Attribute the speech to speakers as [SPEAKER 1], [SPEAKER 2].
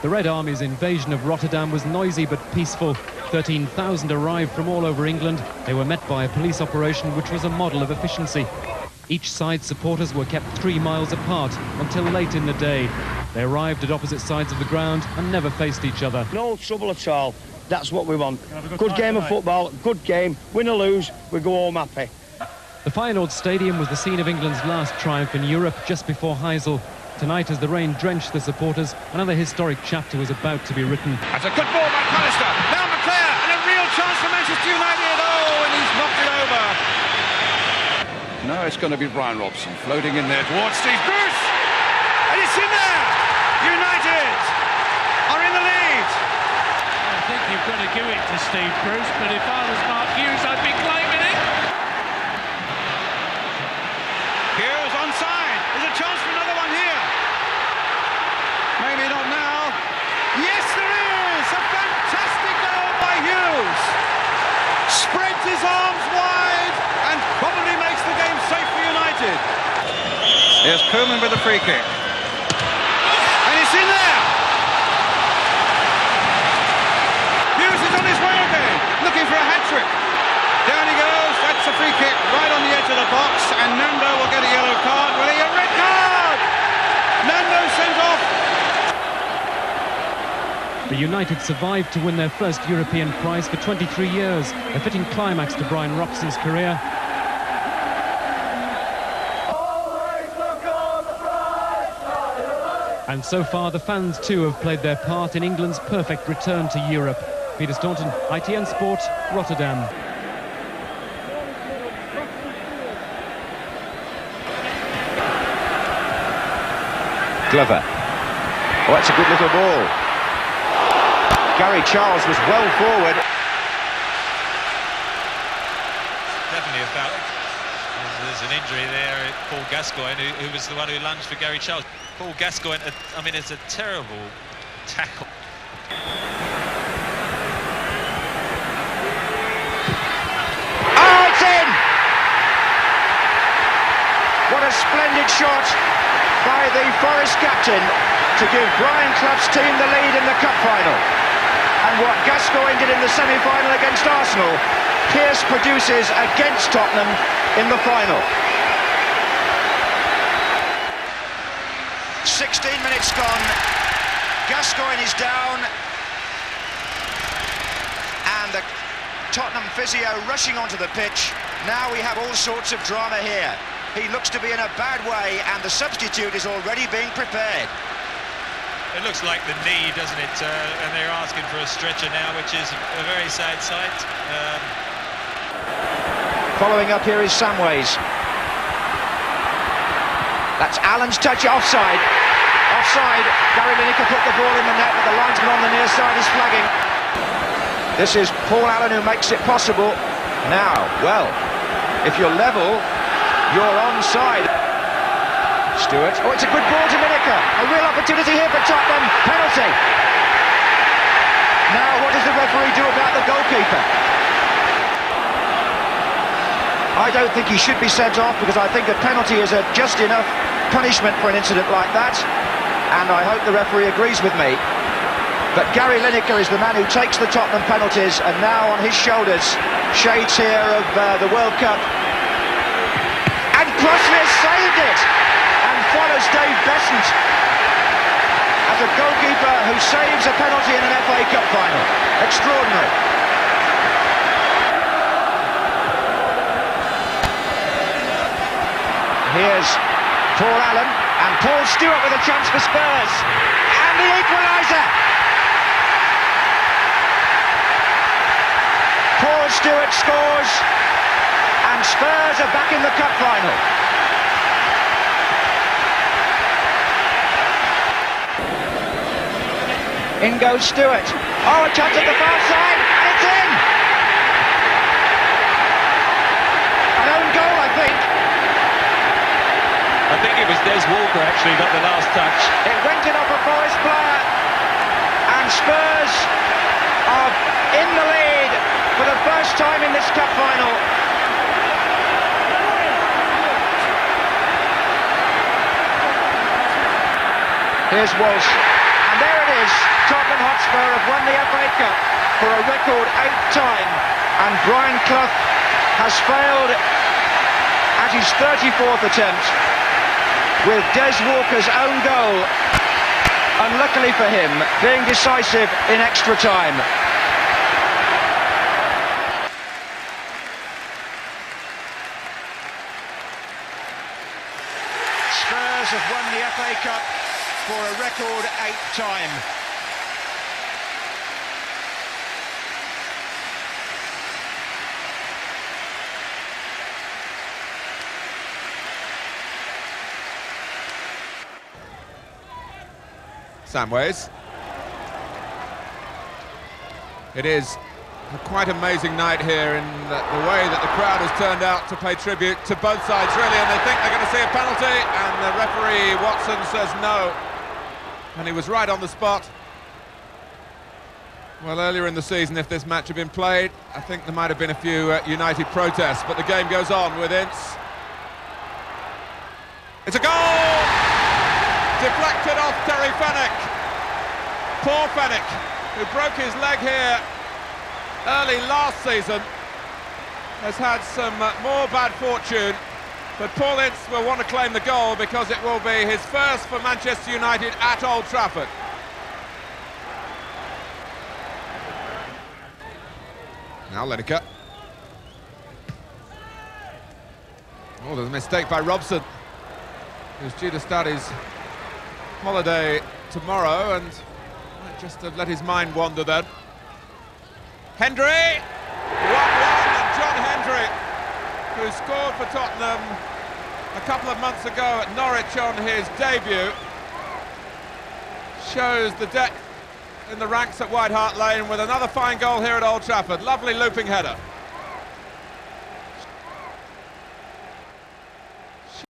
[SPEAKER 1] The Red Army's invasion of Rotterdam was noisy but peaceful. 13,000 arrived from all over England. They were met by a police operation which was a model of efficiency. Each side's supporters were kept 3 miles apart until late in the day. They arrived at opposite sides of the ground and never faced each other.
[SPEAKER 2] No trouble at all. That's what we want. Good game of football, good game. Win or lose, we go home happy.
[SPEAKER 1] The Feyenoord Stadium was the scene of England's last triumph in Europe just before Heysel. Tonight, as the rain drenched the supporters, another historic chapter was about to be written.
[SPEAKER 3] That's a good ball by Pallister. Now McClare, and a real chance for Manchester United. Oh, and he's knocked it over. Now it's going to be Brian Robson floating in there towards Steve Bruce. And it's in there. United are in the lead.
[SPEAKER 4] I think you've got to give it to Steve Bruce, but if I was Mark Hughes, I'd be claiming it.
[SPEAKER 3] Hughes onside. There's a chance for another one here. Maybe not now. Yes, there is! A fantastic goal by Hughes. Spreads his arms wide and probably makes the game safe for United. Here's Koeman with the free kick. And it's in there! Hughes is on his way again, looking for a hat-trick. Down he goes, that's a free kick right on the edge of the box, and Nando will get a yellow card. Will he? A red card! Nando sent off.
[SPEAKER 1] The United survived to win their first European prize for 23 years, a fitting climax to Brian Robson's career. And so far, the fans too have played their part in England's perfect return to Europe. Peter Staunton, ITN Sport, Rotterdam.
[SPEAKER 5] Glover. Oh, that's a good little ball. Gary Charles was well forward.
[SPEAKER 6] Definitely a foul. There's an injury there, Paul Gascoigne, who was the one who lunged for Gary Charles. Paul Gascoigne, I mean, it's a terrible tackle.
[SPEAKER 5] Oh, it's in! What a splendid shot by the Forest captain to give Brian Clough's team the lead in the cup final. And what Gascoigne did in the semi-final against Arsenal, Pearce produces against Tottenham in the final. 16 minutes gone, Gascoigne is down, and the Tottenham physio rushing onto the pitch. Now we have all sorts of drama here. He looks to be in a bad way, and the substitute is already being prepared.
[SPEAKER 6] It looks like the knee, doesn't it? And they're asking for a stretcher now, which is a very sad sight.
[SPEAKER 5] Following up here is Samways. That's Allen's touch, offside. Offside. Gary Lineker put the ball in the net, but the linesman on the near side is flagging. This is Paul Allen who makes it possible. Now, well, if you're level, you're onside. Stewart. Oh, it's a good ball to Lineker. A real opportunity here for Tottenham. Penalty. Now, what does the referee do about the goalkeeper? I don't think he should be sent off, because I think a penalty is a just enough punishment for an incident like that, and I hope the referee agrees with me. But Gary Lineker is the man who takes the Tottenham penalties, and now on his shoulders, shades here of the World Cup. And Crossley has saved it, and follows Dave Besant as a goalkeeper who saves a penalty in an FA Cup final. Extraordinary. Here's Paul Allen, and Paul Stewart with a chance for Spurs, and the equaliser. Paul Stewart scores, and Spurs are back in the cup final. In goes Stewart. Oh, a chance at the far side, and it's in! An own goal, I think.
[SPEAKER 7] I think it was Des Walker actually got the last touch.
[SPEAKER 5] It went in off a Forest player, and Spurs are in the lead for the first time in this cup final. Here's Walsh, and there it is. Tottenham Hotspur have won the FA Cup for a record 8th time, and Brian Clough has failed at his 34th attempt with Des Walker's own goal, unluckily for him, being decisive in extra time. Spurs have won the FA Cup for a record 8th time.
[SPEAKER 8] Samways. It is a quite amazing night here in the way that the crowd has turned out to pay tribute to both sides, really, and they think they're going to see a penalty, and the referee, Watson, says no. And he was right on the spot. Well, earlier in the season, if this match had been played, I think there might have been a few United protests, but the game goes on with Ince. It's a goal! Deflected off Terry Fenwick. Poor Fenwick, who broke his leg here early last season, has had some more bad fortune, but Paul Ince will want to claim the goal because it will be his first for Manchester United at Old Trafford. Now Lineker. Oh, there's a mistake by Robson, who's due to start his holiday tomorrow and might just have let his mind wander then. Hendry! 1-1, and John Hendry, who scored for Tottenham a couple of months ago at Norwich on his debut, shows the depth in the ranks at White Hart Lane with another fine goal here at Old Trafford. Lovely looping header.